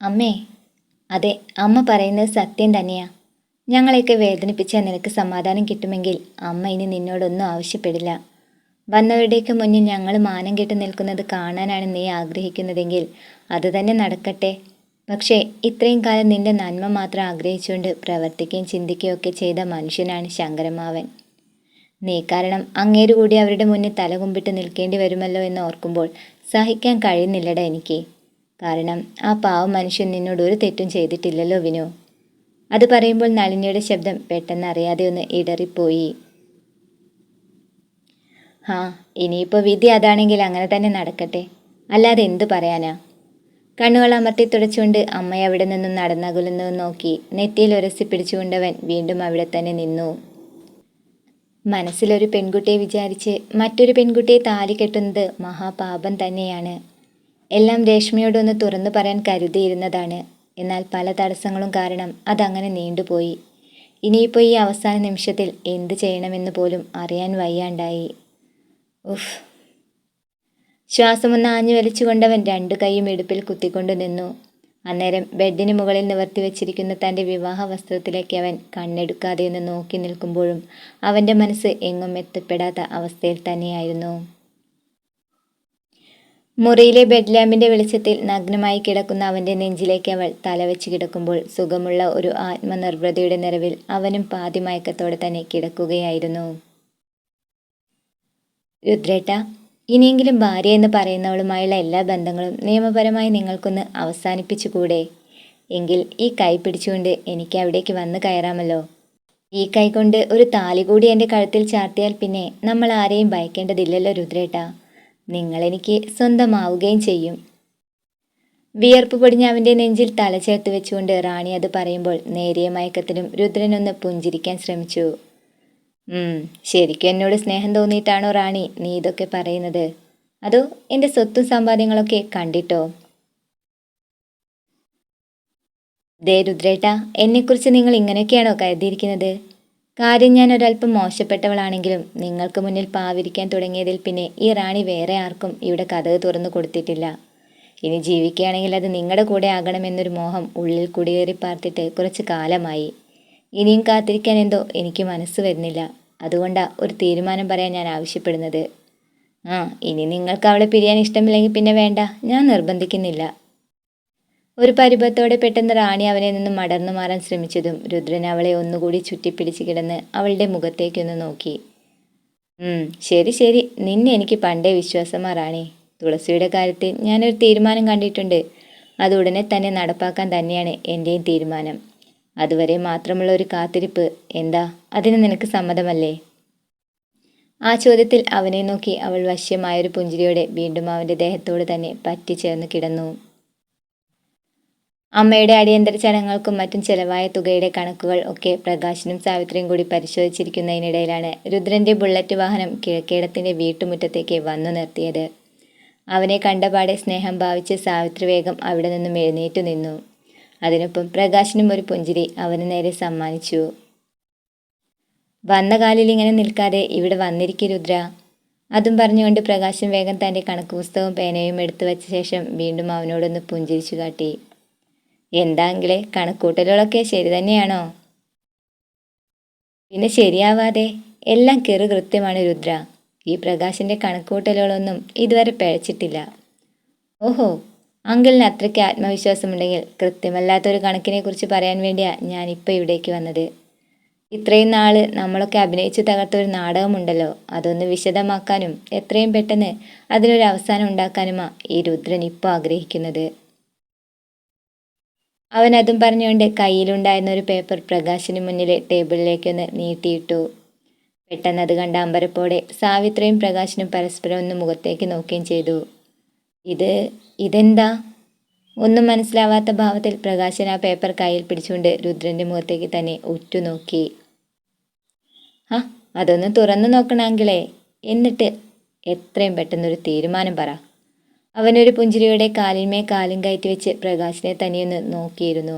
അമ്മേ, അതെ, അമ്മ പറയുന്നത് സത്യം തന്നെയാ. ഞങ്ങളെയൊക്കെ വേദനിപ്പിച്ചാൽ നിനക്ക് സമാധാനം കിട്ടുമെങ്കിൽ അമ്മ ഇനി നിന്നോടൊന്നും ആവശ്യപ്പെടില്ല. വന്നവരുടെയൊക്കെ മുന്നിൽ ഞങ്ങൾ മാനം കെട്ട് നിൽക്കുന്നത് കാണാനാണ് നീ ആഗ്രഹിക്കുന്നതെങ്കിൽ അത് തന്നെ നടക്കട്ടെ. പക്ഷേ ഇത്രയും കാലം നിന്റെ നന്മ മാത്രം ആഗ്രഹിച്ചുകൊണ്ട് പ്രവർത്തിക്കുകയും ചിന്തിക്കുകയും ഒക്കെ ചെയ്ത മനുഷ്യനാണ് ശങ്കരമാവൻ. നീ കാരണം അങ്ങേര് കൂടി അവരുടെ മുന്നിൽ തലകുമ്പിട്ട് നിൽക്കേണ്ടി വരുമല്ലോ എന്ന് ഓർക്കുമ്പോൾ സഹിക്കാൻ കഴിയുന്നില്ലടാ എനിക്ക്. കാരണം ആ പാവം മനുഷ്യൻ നിന്നോട് ഒരു തെറ്റും ചെയ്തിട്ടില്ലല്ലോ വിനു. അത് പറയുമ്പോൾ നളിനിയുടെ ശബ്ദം പെട്ടെന്ന് അറിയാതെ ഒന്ന് ഇടറിപ്പോയി. ഇനിയിപ്പോൾ വിധി അതാണെങ്കിൽ അങ്ങനെ തന്നെ നടക്കട്ടെ, അല്ലാതെ എന്തു പറയാനാ. കണ്ണുകൾ അമർത്തി തുടച്ചുകൊണ്ട് അമ്മ അവിടെ നിന്നും നടന്നകലുന്നു നോക്കി നെറ്റിയിൽ ഉരസി പിടിച്ചുകൊണ്ടവൻ വീണ്ടും അവിടെ തന്നെ നിന്നു. മനസ്സിലൊരു പെൺകുട്ടിയെ വിചാരിച്ച് മറ്റൊരു പെൺകുട്ടിയെ താലി കെട്ടുന്നത് മഹാപാപം തന്നെയാണ്. എല്ലാം രേഷ്മയോടൊന്ന് തുറന്നു പറയാൻ കരുതിയിരുന്നതാണ്. എന്നാൽ പല തടസ്സങ്ങളും കാരണം അതങ്ങനെ നീണ്ടുപോയി. ഇനിയിപ്പോൾ ഈ അവസാന നിമിഷത്തിൽ എന്ത് ചെയ്യണമെന്ന് പോലും അറിയാൻ വയ്യാണ്ടായി. ഉഫ്. ശ്വാസമൊന്ന് ആഞ്ഞു വലിച്ചുകൊണ്ടവൻ രണ്ടു കൈയും ഇടുപ്പിൽ കുത്തിക്കൊണ്ടു നിന്നു. അന്നേരം ബെഡിന് മുകളിൽ നിവർത്തി വെച്ചിരിക്കുന്ന തൻ്റെ വിവാഹ വസ്ത്രത്തിലേക്ക് അവൻ കണ്ണെടുക്കാതെ ഒന്ന് നോക്കി നിൽക്കുമ്പോഴും അവൻ്റെ മനസ്സ് എങ്ങും എത്തപ്പെടാത്ത അവസ്ഥയിൽ തന്നെയായിരുന്നു. മുറിയിലെ ബെഡ് ലാമ്പിൻ്റെ വെളിച്ചത്തിൽ നഗ്നമായി കിടക്കുന്ന അവൻ്റെ നെഞ്ചിലേക്ക് അവൾ തലവെച്ച് കിടക്കുമ്പോൾ സുഖമുള്ള ഒരു ആത്മനിർവൃതിയുടെ നിറവിൽ അവനും പാതി മയക്കത്തോടെ തന്നെ കിടക്കുകയായിരുന്നു. രുദ്രേട്ട, ഇനിയെങ്കിലും ഭാര്യ എന്ന് പറയുന്നവളുമായുള്ള എല്ലാ ബന്ധങ്ങളും നിയമപരമായി നിങ്ങൾക്കൊന്ന് അവസാനിപ്പിച്ചുകൂടെ? എങ്കിൽ ഈ കൈ പിടിച്ചുകൊണ്ട് എനിക്ക് അവിടേക്ക് വന്ന് കയറാമല്ലോ. ഈ കൈ കൊണ്ട് ഒരു താലി കൂടി എൻ്റെ കഴുത്തിൽ ചാർത്തിയാൽ പിന്നെ നമ്മൾ ആരെയും ഭയക്കേണ്ടതില്ലല്ലോ രുദ്രേട്ട. നിങ്ങളെനിക്ക് സ്വന്തമാവുകയും ചെയ്യും. വിയർപ്പ് പൊടിഞ്ഞ് അവൻ്റെ നെഞ്ചിൽ തല ചേർത്ത് വെച്ചുകൊണ്ട് റാണി അത് പറയുമ്പോൾ നേരിയ മയക്കത്തിലും രുദ്രനൊന്ന് പുഞ്ചിരിക്കാൻ ശ്രമിച്ചു. ശരിക്കും എന്നോട് സ്നേഹം തോന്നിയിട്ടാണോ റാണി നീ ഇതൊക്കെ പറയുന്നത്? അതോ എൻ്റെ സ്വത്തും സമ്പാദ്യങ്ങളൊക്കെ കണ്ടിട്ടോ? ദേ രുദ്രേട്ട, എന്നെക്കുറിച്ച് നിങ്ങൾ ഇങ്ങനെയൊക്കെയാണോ കരുതിയിരിക്കുന്നത്? കാര്യം ഞാൻ ഒരല്പം മോശപ്പെട്ടവളാണെങ്കിലും നിങ്ങൾക്ക് മുന്നിൽ പാവിരിക്കാൻ തുടങ്ങിയതിൽ പിന്നെ ഈ റാണി വേറെ ആർക്കും ഇവിടെ കതക് തുറന്നു കൊടുത്തിട്ടില്ല. ഇനി ജീവിക്കുകയാണെങ്കിൽ അത് നിങ്ങളുടെ കൂടെ ആകണമെന്നൊരു മോഹം ഉള്ളിൽ കുടിയേറി പാർത്തിട്ട് കുറച്ച് കാലമായി. ഇനിയും കാത്തിരിക്കാൻ എന്തോ എനിക്ക് മനസ്സ് വരുന്നില്ല. അതുകൊണ്ടാ ഒരു തീരുമാനം പറയാൻ ഞാൻ ആവശ്യപ്പെടുന്നത്. ഇനി നിങ്ങൾക്ക് അവളെ പിരിയാൻ ഇഷ്ടമില്ലെങ്കിൽ പിന്നെ വേണ്ട, ഞാൻ നിർബന്ധിക്കുന്നില്ല. ഒരു പരിഭവത്തോടെ പെട്ടെന്ന് റാണി അവനെ നിന്നും മടർന്നു മാറാൻ ശ്രമിച്ചതും രുദ്രൻ അവളെ ഒന്നുകൂടി ചുറ്റിപ്പിടിച്ച് കിടന്ന് അവളുടെ മുഖത്തേക്കൊന്ന് നോക്കി. ശരി ശരി, നിന്നെ എനിക്ക് പണ്ടേ വിശ്വാസമാ റാണി. തുളസിയുടെ കാര്യത്തിൽ ഞാനൊരു തീരുമാനം കണ്ടിട്ടുണ്ട്. അത് ഉടനെ തന്നെ നടപ്പാക്കാൻ തന്നെയാണ് എൻ്റെയും തീരുമാനം. അതുവരെ മാത്രമുള്ള ഒരു കാത്തിരിപ്പ്. എന്താ, അതിന് നിനക്ക് സമ്മതമല്ലേ? ആ ചോദ്യത്തിൽ അവനെ നോക്കി അവൾ വശ്യമായൊരു പുഞ്ചിരിയോടെ വീണ്ടും അവൻ്റെ ദേഹത്തോട് തന്നെ പറ്റിച്ചേർന്ന് കിടന്നു. അമ്മയുടെ അടിയന്തര ചടങ്ങുകൾക്കും മറ്റും ചെലവായ തുകയുടെ കണക്കുകൾ ഒക്കെ പ്രകാശനും സാവിത്രിയും കൂടി പരിശോധിച്ചിരിക്കുന്നതിനിടയിലാണ് രുദ്രന്റെ ബുള്ളറ്റ് വാഹനം കിഴക്കേടത്തിന്റെ വീട്ടുമുറ്റത്തേക്ക് വന്നു നിർത്തിയത്. അവനെ കണ്ടപാടെ സ്നേഹം ഭാവിച്ച് സാവിത്രി വേഗം അവിടെ നിന്നും എഴുന്നേറ്റു നിന്നു. അതിനൊപ്പം പ്രകാശനും ഒരു പുഞ്ചിരി അവന് നേരെ സമ്മാനിച്ചു. വന്ന കാലിൽ ഇങ്ങനെ നിൽക്കാതെ ഇവിടെ വന്നിരിക്കു രുദ്ര. അതും പറഞ്ഞുകൊണ്ട് പ്രകാശൻ വേഗം തൻ്റെ കണക്ക് പുസ്തകവും പേനയും എടുത്തു വെച്ച ശേഷം വീണ്ടും അവനോടൊന്ന് പുഞ്ചിരിച്ചു കാട്ടി. എന്താങ്കിലേ, കണക്കൂട്ടലുകളൊക്കെ ശരി തന്നെയാണോ? പിന്നെ ശരിയാവാതെ? എല്ലാം കൃത്യമാണ് രുദ്ര. ഈ പ്രകാശിൻ്റെ കണക്കൂട്ടലുകളൊന്നും ഇതുവരെ പിഴച്ചിട്ടില്ല. ഓഹോ, അങ്കിളിന് അത്രയ്ക്ക് ആത്മവിശ്വാസമുണ്ടെങ്കിൽ കൃത്യമല്ലാത്തൊരു കണക്കിനെ കുറിച്ച് പറയാൻ വേണ്ടിയാ ഞാനിപ്പോൾ ഇവിടേക്ക് വന്നത്. ഇത്രയും നാള് നമ്മളൊക്കെ അഭിനയിച്ചു തകർത്തൊരു നാടകമുണ്ടല്ലോ, അതൊന്ന് വിശദമാക്കാനും എത്രയും പെട്ടെന്ന് അതിനൊരു അവസാനം ഉണ്ടാക്കാനുമാ ഈ രുദ്രൻ ഇപ്പോൾ ആഗ്രഹിക്കുന്നത്. അവൻ അതും പറഞ്ഞുകൊണ്ട് കയ്യിലുണ്ടായിരുന്ന ഒരു പേപ്പർ പ്രകാശിന് മുന്നിലെ ടേബിളിലേക്കൊന്ന് നീട്ടിയിട്ടു. പെട്ടെന്ന് അത് കണ്ട അമ്പരപ്പോടെ സാവിത്രിയും പ്രകാശനും പരസ്പരം ഒന്ന് മുഖത്തേക്ക് നോക്കുകയും ചെയ്തു. ഇതെന്താ? ഒന്നും മനസ്സിലാവാത്ത ഭാവത്തിൽ പ്രകാശൻ ആ പേപ്പർ കയ്യിൽ പിടിച്ചുകൊണ്ട് രുദ്രന്റെ മുഖത്തേക്ക് തന്നെ ഉറ്റുനോക്കി. അതൊന്ന് തുറന്നു നോക്കണമെങ്കിലേ, എന്നിട്ട് എത്രയും പെട്ടെന്നൊരു തീരുമാനം പറ. അവനൊരു പുഞ്ചിരിയോടെ കാലിന്മേ കാലും കയറ്റി വെച്ച് പ്രകാശിനെ തനിയൊന്ന് നോക്കിയിരുന്നു.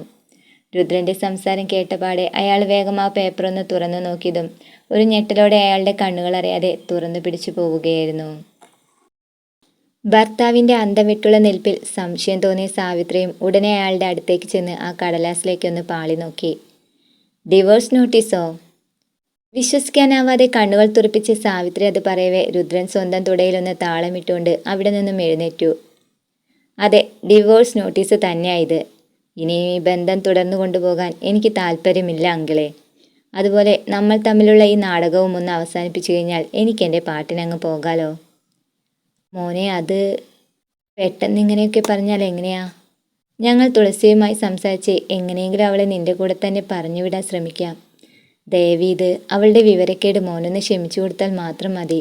രുദ്രന്റെ സംസാരം കേട്ടപാടെ അയാൾ വേഗം ആ പേപ്പർ ഒന്ന് തുറന്നു നോക്കിയതും ഒരു ഞെട്ടലോടെ അയാളുടെ കണ്ണുകൾ അറിയാതെ തുറന്നു പിടിച്ചു പോവുകയായിരുന്നു. ഭർത്താവിൻ്റെ അന്തം വിട്ടുള്ള നിൽപ്പിൽ സംശയം തോന്നിയ സാവിത്രിയും ഉടനെ അയാളുടെ അടുത്തേക്ക് ചെന്ന് ആ കടലാസിലേക്കൊന്ന് പാളി നോക്കി. ഡിവോഴ്സ് നോട്ടീസോ? വിശ്വസിക്കാനാവാതെ കണ്ണുകൾ തുറപ്പിച്ച് സാവിത്രി അത് പറയവേ രുദ്രൻ സ്വന്തം തുടയിലൊന്ന് താളമിട്ടുകൊണ്ട് അവിടെ നിന്നും എഴുന്നേറ്റു. അതെ, ഡിവോഴ്സ് നോട്ടീസ് തന്നെയായത്. ഇനി ഈ ബന്ധം തുടർന്നു കൊണ്ടുപോകാൻ എനിക്ക് താല്പര്യമില്ല അങ്കിളെ. അതുപോലെ നമ്മൾ തമ്മിലുള്ള ഈ നാടകവും ഒന്ന് അവസാനിപ്പിച്ചു കഴിഞ്ഞാൽ എനിക്കെൻ്റെ പാട്ടിനങ്ങ് പോകാലോ. മോനെ, അത് പെട്ടെന്ന് ഇങ്ങനെയൊക്കെ പറഞ്ഞാൽ എങ്ങനെയാ? ഞങ്ങൾ തുളസിയുമായി സംസാരിച്ച് എങ്ങനെയെങ്കിലും അവളെ നിന്റെ കൂടെ തന്നെ പറഞ്ഞുവിടാൻ ശ്രമിക്കാം. ദയവീത് അവളുടെ വിവരക്കേട് മോനൊന്ന് ക്ഷമിച്ചു കൊടുത്താൽ മാത്രം മതി.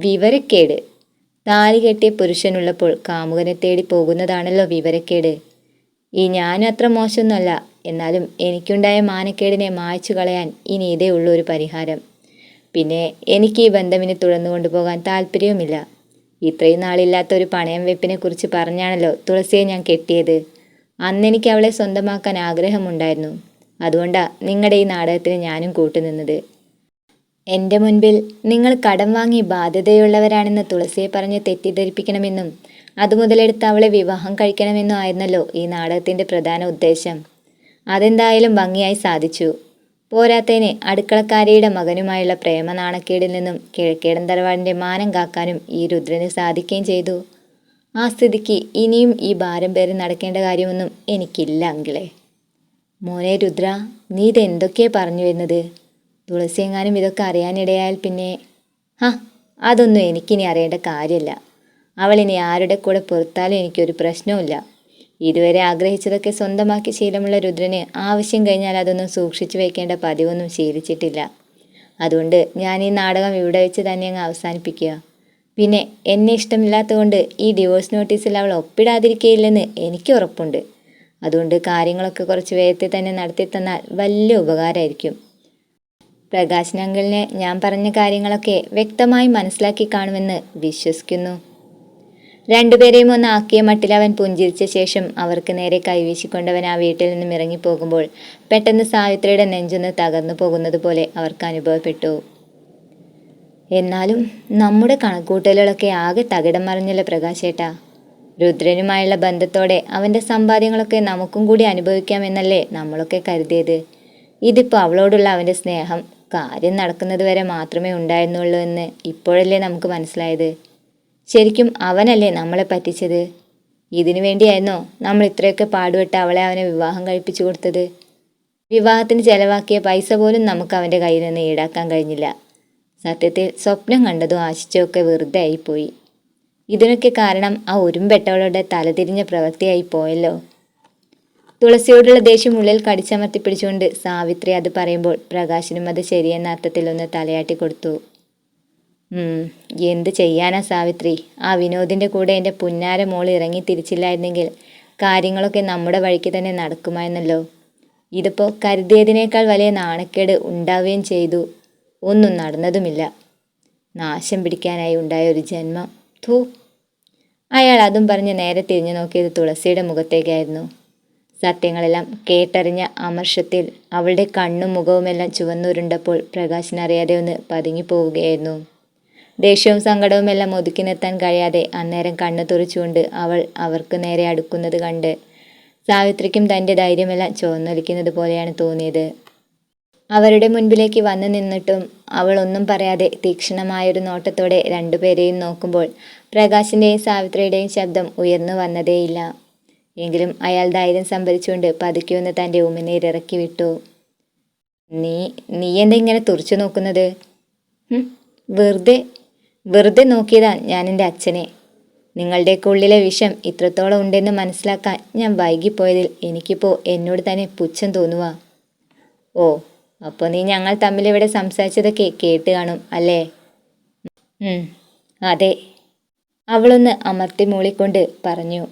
വിവരക്കേട്? താലി കെട്ടിയ പുരുഷനുള്ളപ്പോൾ കാമുകനെ തേടി പോകുന്നതാണല്ലോ വിവരക്കേട്. ഈ ഞാനും അത്ര മോശമൊന്നുമല്ല. എന്നാലും എനിക്കുണ്ടായ മാനക്കേടിനെ മായ്ച്ചു കളയാൻ ഇനി ഇതേ ഉള്ളൂ ഒരു പരിഹാരം. പിന്നെ എനിക്ക് ഈ ബന്ധമിന് തുടർന്നു കൊണ്ടുപോകാൻ താല്പര്യവുമില്ല. ഇത്രയും നാളില്ലാത്തൊരു പണയം വെപ്പിനെ കുറിച്ച് പറഞ്ഞാണല്ലോ തുളസിയെ ഞാൻ കെട്ടിയത്. അന്നെനിക്ക് അവളെ സ്വന്തമാക്കാൻ ആഗ്രഹമുണ്ടായിരുന്നു. അതുകൊണ്ടാണ് നിങ്ങളുടെ ഈ നാടകത്തിന് ഞാനും കൂട്ടുനിന്നത്. എൻ്റെ മുൻപിൽ നിങ്ങൾ കടം വാങ്ങി ബാധ്യതയുള്ളവരാണെന്ന് തുളസിയെ പറഞ്ഞ് തെറ്റിദ്ധരിപ്പിക്കണമെന്നും അതുമുതലെടുത്ത് അവളെ വിവാഹം കഴിക്കണമെന്നും ആയിരുന്നല്ലോ ഈ നാടകത്തിൻ്റെ പ്രധാന ഉദ്ദേശം. അതെന്തായാലും ഭംഗിയായി സാധിച്ചു. പോരാത്തതിന് അടുക്കളക്കാരിയുടെ മകനുമായുള്ള പ്രേമ നാണക്കേടിൽ നിന്നും കിഴക്കേടൻ തറവാടിൻ്റെ മാനം കാക്കാനും ഈ രുദ്രന് സാധിക്കുകയും ചെയ്തു. ആ സ്ഥിതിക്ക് ഇനിയും ഈ ഭാരം പേറി നടക്കേണ്ട കാര്യമൊന്നും എനിക്കില്ല അങ്കിളെ. മോനെ രുദ്ര, നീ ഇതെന്തൊക്കെയാ പറഞ്ഞു വരുന്നത്? തുളസി എങ്ങാനും ഇതൊക്കെ അറിയാനിടയായാൽ പിന്നെ അതൊന്നും എനിക്കിനി അറിയേണ്ട കാര്യമില്ല. അവളിനി ആരുടെ കൂടെ പുറത്താലും എനിക്കൊരു പ്രശ്നവുമില്ല. ഇതുവരെ ആഗ്രഹിച്ചതൊക്കെ സ്വന്തമാക്കി ശീലമുള്ള രുദ്രന് ആവശ്യം കഴിഞ്ഞാൽ അതൊന്നും സൂക്ഷിച്ചു വയ്ക്കേണ്ട പതിവൊന്നും ശീലിച്ചിട്ടില്ല. അതുകൊണ്ട് ഞാൻ ഈ നാടകം ഇവിടെ വെച്ച് തന്നെ അങ്ങ് അവസാനിപ്പിക്കുക. പിന്നെ എന്നെ ഇഷ്ടമില്ലാത്തതുകൊണ്ട് ഈ ഡിവോഴ്സ് നോട്ടീസിൽ അവൾ ഒപ്പിടാതിരിക്കുകയില്ലെന്ന് എനിക്ക് ഉറപ്പുണ്ട്. അതുകൊണ്ട് കാര്യങ്ങളൊക്കെ കുറച്ച് വേഗത്തിൽ തന്നെ നടത്തി തന്നാൽ വലിയ ഉപകാരമായിരിക്കും. പ്രകാശൻ അങ്കിളിനെ ഞാൻ പറഞ്ഞ കാര്യങ്ങളൊക്കെ വ്യക്തമായി മനസ്സിലാക്കി കാണുമെന്ന് വിശ്വസിക്കുന്നു. രണ്ടുപേരെയും ഒന്ന് ആക്കിയ മട്ടിൽ അവൻ പുഞ്ചിരിച്ച ശേഷം അവർക്ക് നേരെ കൈവീശിക്കൊണ്ടവൻ ആ വീട്ടിൽ നിന്നും ഇറങ്ങിപ്പോകുമ്പോൾ പെട്ടെന്ന് സാവിത്രിയുടെ നെഞ്ചൊന്ന് തകർന്നു പോകുന്നത് പോലെ അവർക്ക് അനുഭവപ്പെട്ടു. എന്നാലും നമ്മുടെ കണക്കൂട്ടലുകളൊക്കെ ആകെ തകിടം മറിഞ്ഞല്ലോ പ്രകാശേട്ടാ. രുദ്രനുമായുള്ള ബന്ധത്തോടെ അവൻ്റെ സമ്പാദ്യങ്ങളൊക്കെ നമുക്കും കൂടി അനുഭവിക്കാമെന്നല്ലേ നമ്മളൊക്കെ കരുതിയത്. ഇതിപ്പോൾ അവളോടുള്ള അവൻ്റെ സ്നേഹം കാര്യം നടക്കുന്നത് വരെ മാത്രമേ ഉണ്ടായിരുന്നുള്ളൂ എന്ന് ഇപ്പോഴല്ലേ നമുക്ക് മനസ്സിലായത്. ശരിക്കും അവനല്ലേ നമ്മളെ പറ്റിച്ചത്? ഇതിനു വേണ്ടിയായിരുന്നോ നമ്മൾ ഇത്രയൊക്കെ പാടുപെട്ട് അവളെ അവനെ വിവാഹം കഴിപ്പിച്ചു കൊടുത്തത്? വിവാഹത്തിന് ചെലവാക്കിയ പൈസ പോലും നമുക്ക് അവൻ്റെ കയ്യിൽ നിന്ന് ഈടാക്കാൻ കഴിഞ്ഞില്ല. സത്യത്തിൽ സ്വപ്നം കണ്ടതും ആശിച്ചൊക്കെ വെറുതെ ആയിപ്പോയി. ഇതിനൊക്കെ കാരണം ആ ഉരുമ്പെട്ടവളുടെ തലതിരിഞ്ഞ പ്രവൃത്തിയായി പോയല്ലോ. തുളസിയോടുള്ള ദേഷ്യം ഉള്ളിൽ കടിച്ചമർത്തി പിടിച്ചുകൊണ്ട് സാവിത്രി അത് പറയുമ്പോൾ പ്രകാശനും അത് ശരിയെന്ന അർത്ഥത്തിലൊന്ന് തലയാട്ടി കൊടുത്തു. എന്ത് ചെയ്യാനാ സാവിത്രി, ആ വിനോദിൻ്റെ കൂടെ എൻ്റെ പുന്നാര മോൾ ഇറങ്ങി തിരിച്ചില്ലായിരുന്നെങ്കിൽ കാര്യങ്ങളൊക്കെ നമ്മുടെ വഴിക്ക് തന്നെ നടക്കുമായിരുന്നല്ലോ. ഇതിപ്പോൾ കരുതിയതിനേക്കാൾ വലിയ നാണക്കേട് ഉണ്ടാവുകയും ചെയ്തു. ഒന്നും നടന്നതുമില്ല. നാശം പിടിക്കാനായി ഉണ്ടായ ഒരു ജന്മം. ഥൂ. അയാൾ അതും പറഞ്ഞ് നേരെ തിരിഞ്ഞു നോക്കിയത് തുളസിയുടെ മുഖത്തേക്കായിരുന്നു. സത്യങ്ങളെല്ലാം കേട്ടറിഞ്ഞ അമർഷത്തിൽ അവളുടെ കണ്ണും മുഖവുമെല്ലാം ചുവന്നുരുണ്ടപ്പോൾ പ്രകാശിനറിയാതെ ഒന്ന് പതുങ്ങിപ്പോവുകയായിരുന്നു. ദേഷ്യവും സങ്കടവും എല്ലാം ഒതുക്കി നിർത്താൻ കഴിയാതെ അന്നേരം കണ്ണു തുറച്ചുകൊണ്ട് അവൾ അവർക്ക് നേരെ അടുക്കുന്നത് കണ്ട് സാവിത്രിക്കും തൻ്റെ ധൈര്യമെല്ലാം ചോർന്നൊലിക്കുന്നത് പോലെയാണ് തോന്നിയത്. അവരുടെ മുൻപിലേക്ക് വന്നു നിന്നിട്ടും അവൾ ഒന്നും പറയാതെ തീക്ഷ്ണമായൊരു നോട്ടത്തോടെ രണ്ടുപേരെയും നോക്കുമ്പോൾ പ്രകാശിൻ്റെയും സാവിത്രിയുടെയും ശബ്ദം ഉയർന്നു വന്നതേയില്ല. എങ്കിലും അയാൾ ധൈര്യം സംഭരിച്ചുകൊണ്ട് പതുക്കെ ഒന്ന് തൻ്റെ ഉമിനീരിറക്കി വിട്ടു. നീ എന്താ ഇങ്ങനെ തുറച്ചു നോക്കുന്നത്? വെറുതെ നോക്കിയതാ ഞാൻ എൻ്റെ അച്ഛനെ. നിങ്ങളുടെയൊക്കെ ഉള്ളിലെ വിഷം ഇത്രത്തോളം ഉണ്ടെന്ന് മനസ്സിലാക്കാൻ ഞാൻ വൈകിപ്പോയതിൽ എനിക്കിപ്പോൾ എന്നോട് തന്നെ പുച്ഛം തോന്നുക. ഓ, അപ്പോൾ നീ ഞങ്ങൾ തമ്മിലിവിടെ സംസാരിച്ചതൊക്കെ കേട്ട് കാണും അല്ലേ? അതെ, അവളൊന്ന് അമർത്തി മൂളിക്കൊണ്ട് പറഞ്ഞു.